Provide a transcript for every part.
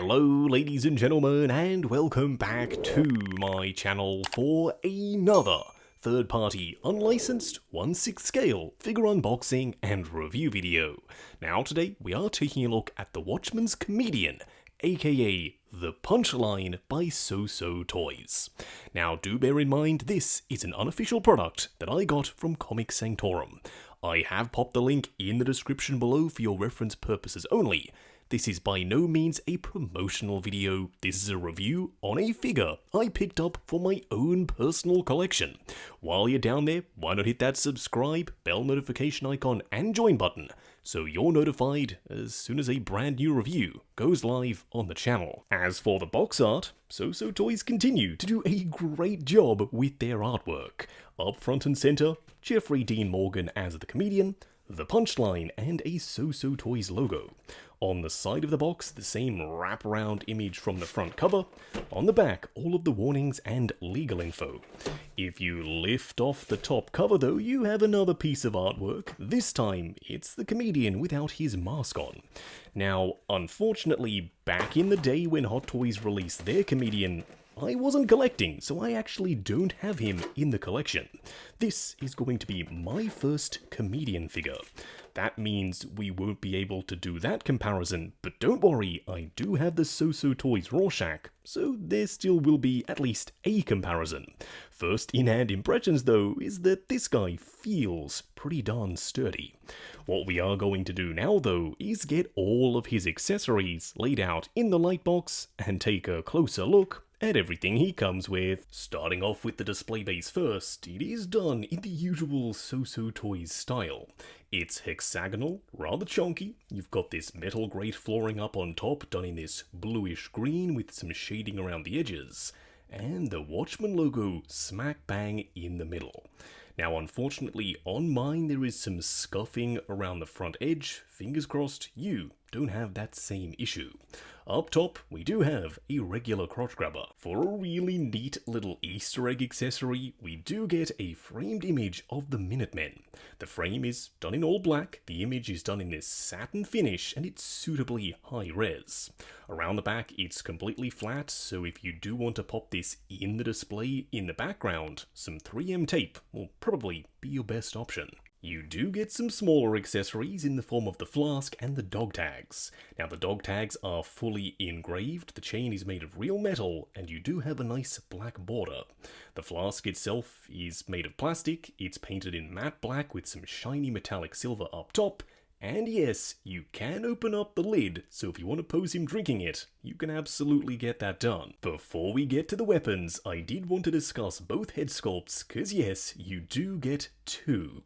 Hello ladies and gentlemen, and welcome back to my channel for another third-party unlicensed 1/6 scale figure unboxing and review video. Now today we are taking a look at the Watchmen's Comedian, aka the Punchline by SooSoo Toys. Now do bear in mind this is an unofficial product that I got from Comic Sanctorum. I have popped the link in the description below for your reference purposes only. This is by no means a promotional video, this is a review on a figure I picked up for my own personal collection. While you're down there, why not hit that subscribe, bell notification icon and join button, so you're notified as soon as a brand new review goes live on the channel. As for the box art, SooSoo Toys continue to do a great job with their artwork. Up front and center, Jeffrey Dean Morgan as the comedian, the Punchline and a SooSoo Toys logo. On the side of the box, the same wraparound image from the front cover. On the back, all of the warnings and legal info. If you lift off the top cover though, you have another piece of artwork. This time, it's the comedian without his mask on. Now, unfortunately, back in the day when Hot Toys released their comedian, I wasn't collecting, so I actually don't have him in the collection. This is going to be my first comedian figure. That means we won't be able to do that comparison, but don't worry, I do have the SooSoo Toys Rorschach, so there still will be at least a comparison. First in-hand impressions though is that this guy feels pretty darn sturdy. What we are going to do now though is get all of his accessories laid out in the light box and take a closer look at everything he comes with. Starting off with the display base first, it is done in the usual SooSoo Toys style. It's hexagonal, rather chunky. You've got this metal grate flooring up on top, done in this bluish green with some shading around the edges, and the Watchmen logo smack bang in the middle. Now unfortunately on mine there is some scuffing around the front edge. Fingers crossed you don't have that same issue. Up top, we do have a regular crotch grabber. For a really neat little Easter egg accessory, we do get a framed image of the Minutemen. The frame is done in all black, the image is done in this satin finish, and it's suitably high res. Around the back, it's completely flat, so if you do want to pop this in the display in the background, some 3M tape will probably be your best option. You do get some smaller accessories in the form of the flask and the dog tags. Now the dog tags are fully engraved, the chain is made of real metal, and you do have a nice black border. The flask itself is made of plastic, it's painted in matte black with some shiny metallic silver up top, and yes, you can open up the lid, so if you want to pose him drinking it, you can absolutely get that done. Before we get to the weapons, I did want to discuss both head sculpts, cause yes, you do get two.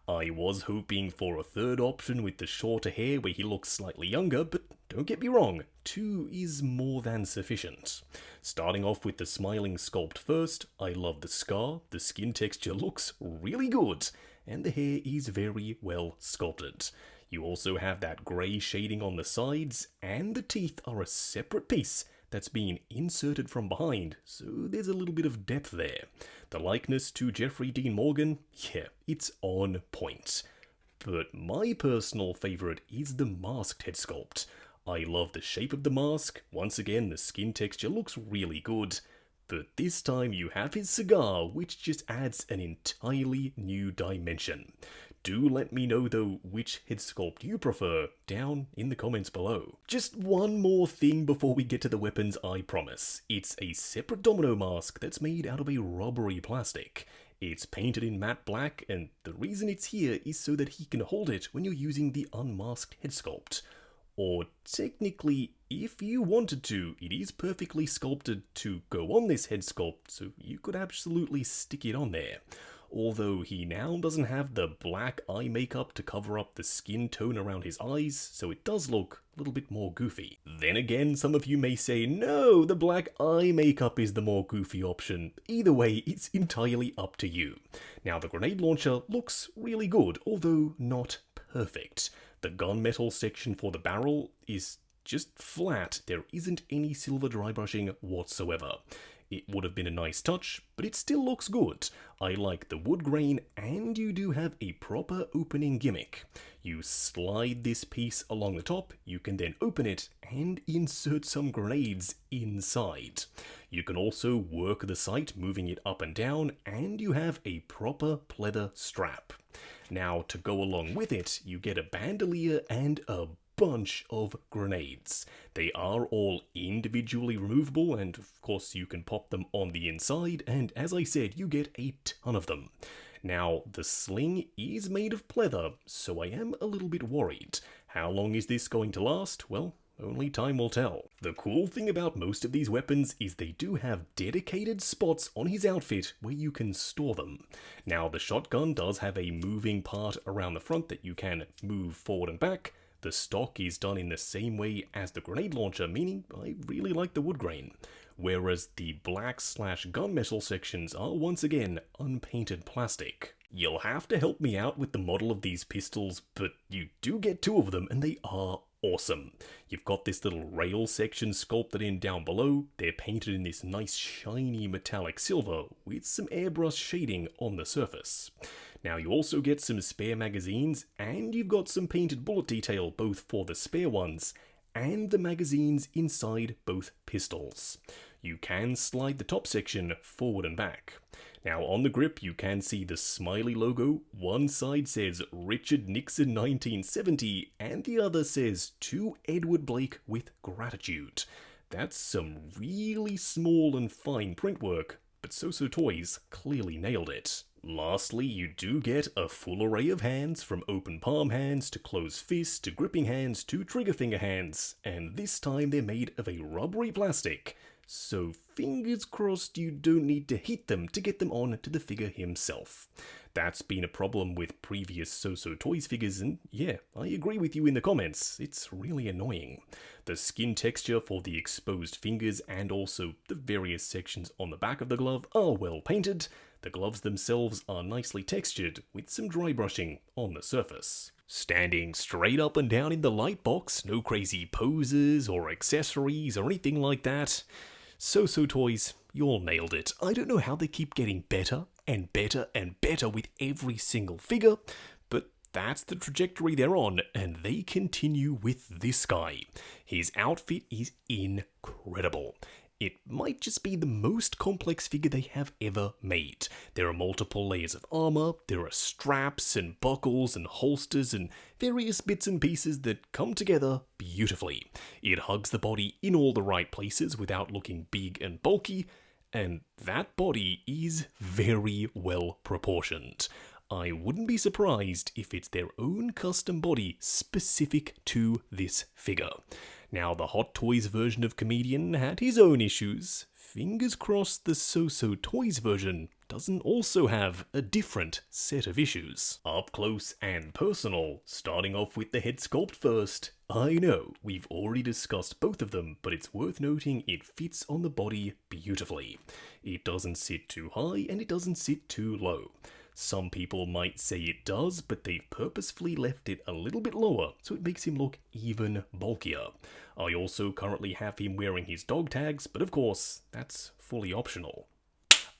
I was hoping for a third option with the shorter hair where he looks slightly younger, but don't get me wrong, two is more than sufficient. Starting off with the smiling sculpt first, I love the scar, the skin texture looks really good, and the hair is very well sculpted. You also have that grey shading on the sides, and the teeth are a separate piece that's been inserted from behind, so there's a little bit of depth there. The likeness to Jeffrey Dean Morgan, yeah, it's on point. But my personal favourite is the masked head sculpt. I love the shape of the mask, once again the skin texture looks really good, but this time you have his cigar, which just adds an entirely new dimension. Do let me know though which head sculpt you prefer down in the comments below. Just one more thing before we get to the weapons, I promise. It's a separate domino mask that's made out of a rubbery plastic. It's painted in matte black, and the reason it's here is so that he can hold it when you're using the unmasked head sculpt. Or technically, if you wanted to, it is perfectly sculpted to go on this head sculpt, so you could absolutely stick it on there. Although he now doesn't have the black eye makeup to cover up the skin tone around his eyes, so it does look a little bit more goofy. Then again, some of you may say, no, the black eye makeup is the more goofy option. Either way, it's entirely up to you. Now, the grenade launcher looks really good, although not perfect. The gunmetal section for the barrel is just flat. There isn't any silver dry brushing whatsoever. it would have been a nice touch, but it still looks good. I like the wood grain, and you do have a proper opening gimmick. You slide this piece along the top, you can then open it and insert some grenades inside. You can also work the sight, moving it up and down, and you have a proper pleather strap. Now, to go along with it, you get a bandolier and a bunch of grenades. They are all individually removable, and of course you can pop them on the inside, and as I said, you get a ton of them. Now, the sling is made of pleather, so I am a little bit worried. How long is this going to last? Well, only time will tell. The cool thing about most of these weapons is they do have dedicated spots on his outfit where you can store them. Now, the shotgun does have a moving part around the front that you can move forward and back. The stock is done in the same way as the grenade launcher, meaning I really like the wood grain. Whereas the black/gunmetal sections are once again unpainted plastic. You'll have to help me out with the model of these pistols, but you do get two of them and they are awesome. You've got this little rail section sculpted in down below. They're painted in this nice shiny metallic silver with some airbrush shading on the surface. Now you also get some spare magazines, and you've got some painted bullet detail both for the spare ones and the magazines inside both pistols. You can slide the top section forward and back. Now on the grip you can see the smiley logo. One side says Richard Nixon 1970 and the other says to Edward Blake with gratitude. That's some really small and fine print work, but SooSoo Toys clearly nailed it. Lastly, you do get a full array of hands, from open palm hands to closed fists to gripping hands to trigger finger hands, and this time they're made of a rubbery plastic, so fingers crossed you don't need to hit them to get them on to the figure himself. That's been a problem with previous SooSoo Toys figures, and yeah, I agree with you in the comments, it's really annoying. The skin texture for the exposed fingers and also the various sections on the back of the glove are well painted. The gloves themselves are nicely textured with some dry brushing on the surface. Standing straight up and down in the light box, no crazy poses or accessories or anything like that. SooSoo Toys, you all nailed it. I don't know how they keep getting better and better and better with every single figure, but that's the trajectory they're on, and they continue with this guy. His outfit is incredible. It might just be the most complex figure they have ever made. There are multiple layers of armor, there are straps and buckles and holsters and various bits and pieces that come together beautifully. It hugs the body in all the right places without looking big and bulky, and that body is very well proportioned. I wouldn't be surprised if it's their own custom body specific to this figure. Now, the Hot Toys version of Comedian had his own issues. Fingers crossed the SooSoo Toys version doesn't also have a different set of issues. Up close and personal, starting off with the head sculpt first. I know, we've already discussed both of them, but it's worth noting it fits on the body beautifully. It doesn't sit too high and it doesn't sit too low. Some people might say it does, but they've purposefully left it a little bit lower, so it makes him look even bulkier. I also currently have him wearing his dog tags, but of course, that's fully optional.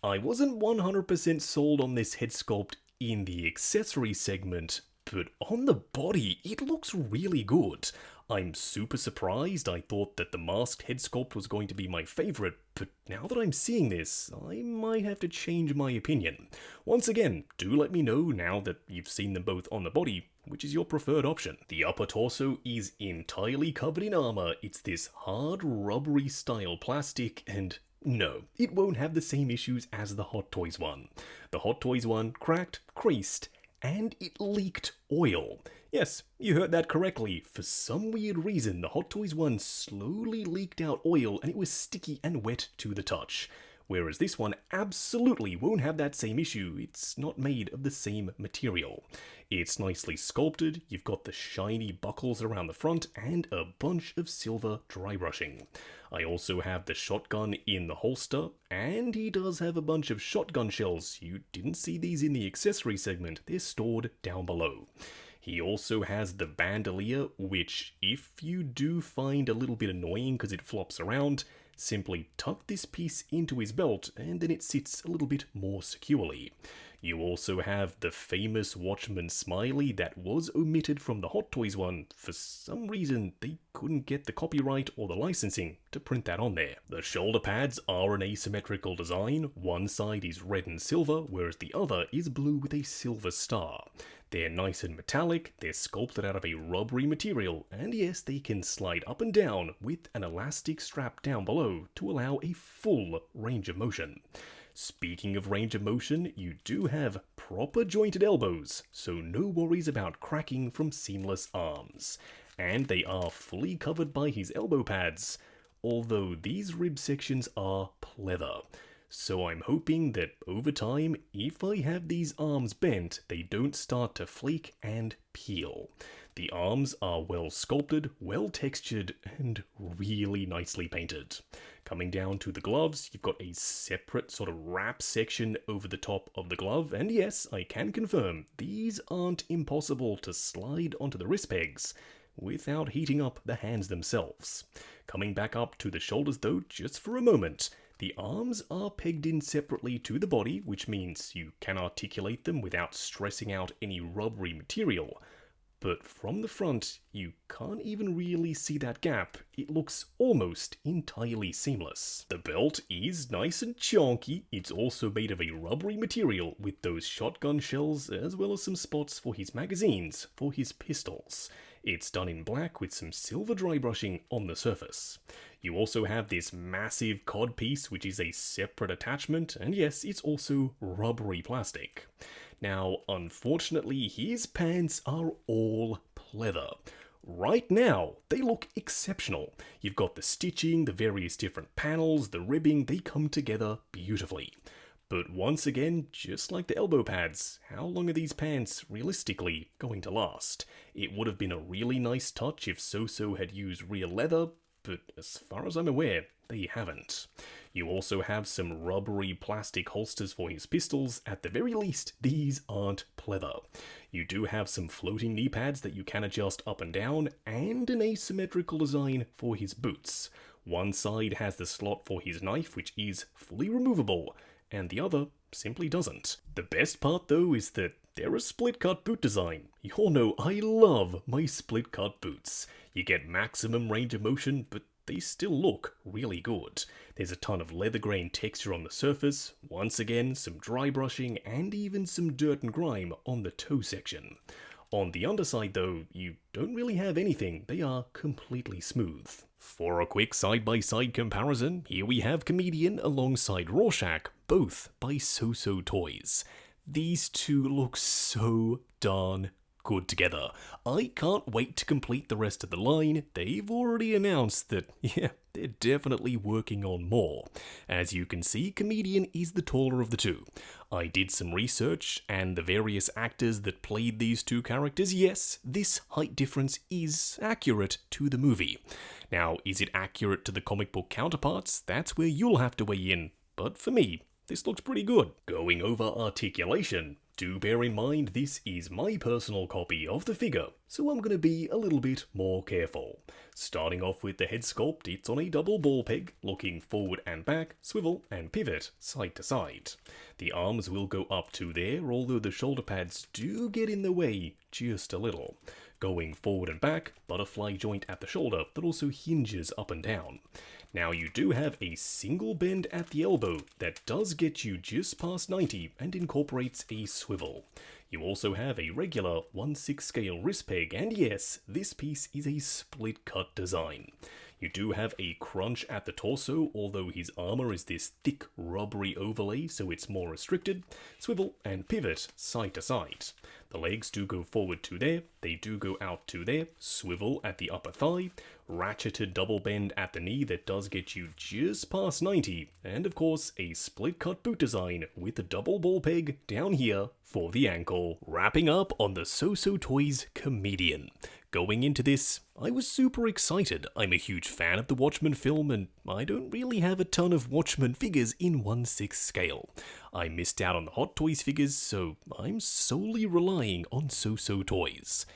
I wasn't 100% sold on this head sculpt in the accessory segment, but on the body, it looks really good. I'm super surprised. I thought that the masked head sculpt was going to be my favorite, but now that I'm seeing this, I might have to change my opinion. Once again, do let me know now that you've seen them both on the body, which is your preferred option. The upper torso is entirely covered in armor. It's this hard, rubbery style plastic, and no, it won't have the same issues as the Hot Toys one. The Hot Toys one cracked, creased, and it leaked oil. Yes, you heard that correctly. For some weird reason, the Hot Toys one slowly leaked out oil and it was sticky and wet to the touch. Whereas this one absolutely won't have that same issue. It's not made of the same material. It's nicely sculpted, you've got the shiny buckles around the front, and a bunch of silver dry brushing. I also have the shotgun in the holster, and he does have a bunch of shotgun shells. You didn't see these in the accessory segment, they're stored down below. He also has the bandolier, which, if you do find a little bit annoying because it flops around, Simply tuck this piece into his belt and then it sits a little bit more securely. You also have the famous Watchmen smiley that was omitted from the Hot Toys one. For some reason, they couldn't get the copyright or the licensing to print that on there. The shoulder pads are an asymmetrical design. One side is red and silver, whereas the other is blue with a silver star. They're nice and metallic, they're sculpted out of a rubbery material, and yes, they can slide up and down with an elastic strap down below to allow a full range of motion. Speaking of range of motion, you do have proper jointed elbows, so no worries about cracking from seamless arms. And they are fully covered by his elbow pads, although these rib sections are pleather. So I'm hoping that over time, if I have these arms bent, they don't start to flake and peel. The arms are well sculpted, well textured, and really nicely painted. Coming down to the gloves, you've got a separate sort of wrap section over the top of the glove, and yes, I can confirm, these aren't impossible to slide onto the wrist pegs without heating up the hands themselves. Coming back up to the shoulders though, just for a moment, the arms are pegged in separately to the body, which means you can articulate them without stressing out any rubbery material. But from the front, you can't even really see that gap. It looks almost entirely seamless. The belt is nice and chunky. It's also made of a rubbery material with those shotgun shells as well as some spots for his magazines for his pistols. It's done in black with some silver dry brushing on the surface. You also have this massive cod piece which is a separate attachment, and yes, it's also rubbery plastic. Now, unfortunately, his pants are all pleather. Right now, they look exceptional. You've got the stitching, the various different panels, the ribbing, they come together beautifully. But once again, just like the elbow pads, how long are these pants realistically going to last? It would have been a really nice touch if SooSoo had used real leather, but as far as I'm aware, they haven't. You also have some rubbery plastic holsters for his pistols. At the very least, these aren't pleather. You do have some floating knee pads that you can adjust up and down, and an asymmetrical design for his boots. One side has the slot for his knife, which is fully removable, and the other simply doesn't. The best part though is that they're a split-cut boot design. You all know I love my split-cut boots. You get maximum range of motion, but they still look really good. There's a ton of leather grain texture on the surface, once again some dry brushing, and even some dirt and grime on the toe section. On the underside though, you don't really have anything, they are completely smooth. For a quick side-by-side comparison, here we have Comedian alongside Rorschach, both by SooSoo Toys. These two look so darn good together. I can't wait to complete the rest of the line. They've already announced that, yeah, they're definitely working on more. As you can see, Comedian is the taller of the two. I did some research, and the various actors that played these two characters, yes, this height difference is accurate to the movie. Now, is it accurate to the comic book counterparts? That's where you'll have to weigh in, but for me, this looks pretty good. Going over articulation, do bear in mind this is my personal copy of the figure, so I'm going to be a little bit more careful. Starting off with the head sculpt, it's on a double ball peg, looking forward and back, swivel and pivot side to side. The arms will go up to there, although the shoulder pads do get in the way just a little. Going forward and back, butterfly joint at the shoulder that also hinges up and down. Now you do have a single bend at the elbow that does get you just past 90 and incorporates a swivel. You also have a regular 1/6 scale wrist peg, and yes, this piece is a split cut design. You do have a crunch at the torso, although his armor is this thick rubbery overlay, so it's more restricted. Swivel and pivot side to side. The legs do go forward to there, they do go out to there, swivel at the upper thigh, ratcheted double bend at the knee that does get you just past 90, and of course a split cut boot design with a double ball peg down here for the ankle. Wrapping up on the SooSoo Toys Comedian. Going into this, I was super excited. I'm a huge fan of the Watchmen film, and I don't really have a ton of Watchmen figures in 1/6 scale. I missed out on the Hot Toys figures, so I'm solely relying on SooSoo Toys.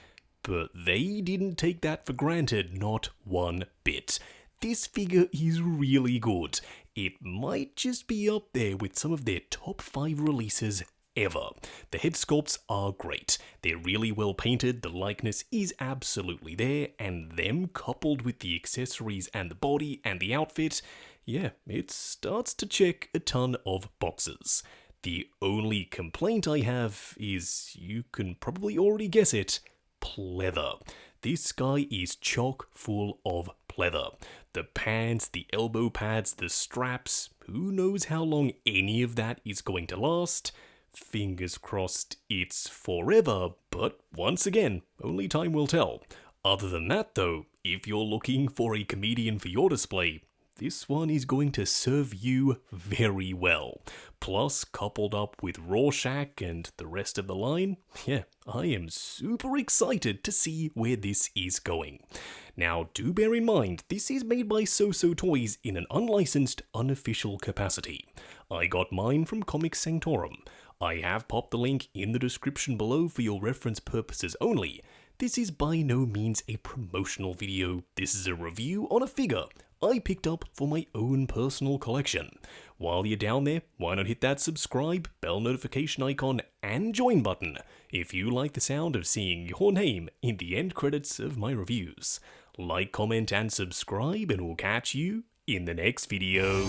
But they didn't take that for granted, not one bit. this figure is really good. It might just be up there with some of their top 5 releases ever. The head sculpts are great. They're really well painted, the likeness is absolutely there, and them coupled with the accessories and the body and the outfit, yeah, it starts to check a ton of boxes. The only complaint I have is, you can probably already guess it, pleather. This guy is chock full of pleather. The pants, the elbow pads, the straps, who knows how long any of that is going to last. Fingers crossed it's forever, but once again, only time will tell. Other than that though, if you're looking for a comedian for your display, this one is going to serve you very well. Plus, coupled up with Rorschach and the rest of the line, yeah, I am super excited to see where this is going. Now, do bear in mind, this is made by SooSoo Toys in an unlicensed, unofficial capacity. I got mine from Comics Sanctorum. I have popped the link in the description below for your reference purposes only. This is by no means a promotional video, this is a review on a figure I picked up for my own personal collection. While you're down there, why not hit that subscribe, bell notification icon, and join button if you like the sound of seeing your name in the end credits of my reviews. Like, comment, and subscribe, and we'll catch you in the next video.